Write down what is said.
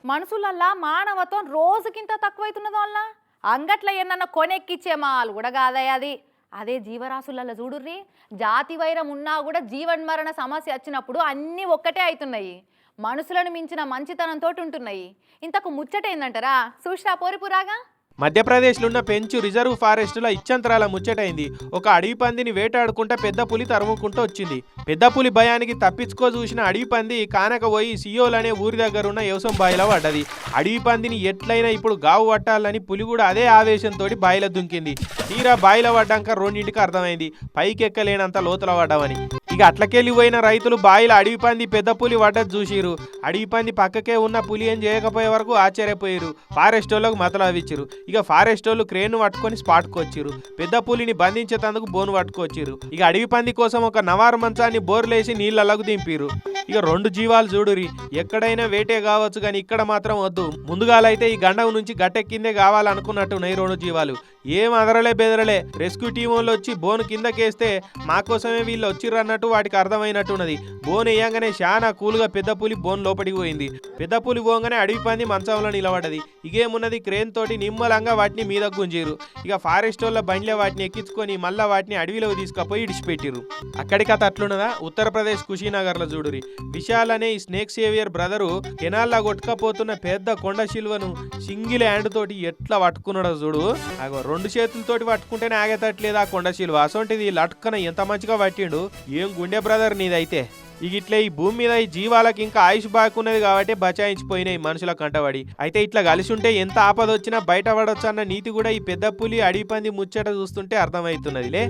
మనుషులల్లా మానవత్వం రోజుకింత తక్కువైతున్నదో వల్ల అంగట్ల ఎన్న కొనెక్కిచ్చే మాలు కూడా కాదయ్య అది. అదే జీవరాశులలో చూడుర్రి, జాతి వైరం ఉన్నా కూడా జీవన్మరణ సమస్య వచ్చినప్పుడు అన్నీ ఒక్కటే అవుతున్నాయి. మనుషులను మించిన మంచితనంతో ఉంటున్నాయి. ఇంతకు ముచ్చటేందంటారా? చూసినా పోరిపురాగా. మధ్యప్రదేశ్లో ఉన్న పెంచు రిజర్వ్ ఫారెస్టులో ఇచ్చంతరాల ముచ్చటైంది. ఒక అడవి పందిని వేటాడుకుంటా పెద్ద పులి తరుముకుంటూ వచ్చింది. పెద్ద పులి భయానికి తప్పించుకో చూసిన అడవి పంది కానక పోయి సియోల్ అనే ఊరి దగ్గర ఉన్న యోసం బాయిలో పడ్డది. అడవి పందిని ఎట్లయినా ఇప్పుడు గావు పట్టాలని పులి కూడా అదే ఆవేశంతో బాయిలో దుంకింది. తీరా బాయిలో పడ్డాక రెండింటికి అర్థమైంది పైకెక్కలేనంత లోతుల పడ్డామని. ఇక అట్లకెళ్ళి పోయిన రైతులు బాయిలో అడవి పంది పెద్ద పులి పడ్డది చూసిరు. అడవి పంది పక్కకే ఉన్న పులి ఏం చేయకపోయే వరకు ఆశ్చర్యపోయారు. ఫారెస్ట్ వాళ్ళకు మతలవిచ్చిరు. ఇక ఫారెస్ట్ వాళ్ళు క్రేన్ పట్టుకొని స్పాట్కు వచ్చిరు. పెద్ద పులిని బంధించేందుకు బోను పట్టుకొచ్చిరు. ఇక అడవి పంది కోసం ఒక నవారు మంచాన్ని బోర్లేసి నీళ్ళకు దింపిరు. ఇక రెండు జీవాలు చూడురి, ఎక్కడైనా వేటే కావచ్చు కానీ ఇక్కడ మాత్రం వద్దు. ముందుగాలైతే ఈ గండం నుంచి గట్టెక్కిందే కావాలనుకున్నట్టున్నాయి రెండు జీవాలు. ఏం అదరలే బెదరలే. రెస్క్యూ టీం వాళ్ళు వచ్చి బోను కిందకేస్తే మా కోసమే వీళ్ళు వచ్చిర్రు అన్నట్టు వాటికి అర్థమైనట్టున్నది. బోన్ వేయంగానే చాలా కూలుగా పెద్ద పులి బోన్ లోపలికి పోయింది. పెద్ద పులి పోగానే అడవి పంది మంచంలో నిలబడ్డది. ఇగేమున్నది, క్రేన్ తోటి నిమ్మలంగా వాటిని మీద గుంజిరు. ఇక ఫారెస్ట్ వాళ్ళ బండ్లే వాటిని ఎక్కించుకొని మళ్ళా వాటిని అడవిలోకి తీసుకుపోయి ఇడిచిపెట్టిరు. అక్కడికి అట్లున్నదా ఉత్తరప్రదేశ్ కుషీనగర్ లో చూడురి. విశాల్ అనే ఈ స్నేక్ సేవియర్ బ్రదరు కెనాల్లా కొట్టుకపోతున్న పెద్ద కొండ శిల్వను సింగిల్ హ్యాండ్ తోటి ఎట్లా పట్టుకున్నాడో చూడు. అగో రెండు చేతులతోటి పట్టుకుంటేనే ఆగేటట్లేదు ఆ కొండ శిల్వ. అసొంటిది లట్కన ఎంత మంచిగా పట్టిండు. ఏం గుండె బ్రదర్ నీదైతే. ఇక ఇట్లా ఈ భూమి మీద ఈ జీవాలకు ఇంకా ఆయుష్ బాగున్నది కాబట్టి బచాయించిపోయినాయి మనుషుల కంటబడి. అయితే ఇట్లా కలిసి ఉంటే ఎంత ఆపద వచ్చినా బయటపడొచ్చు అన్న నీతి కూడా ఈ పెద్ద పులి అడవి పంది ముచ్చట చూస్తుంటే అర్థమవుతున్నదిలే.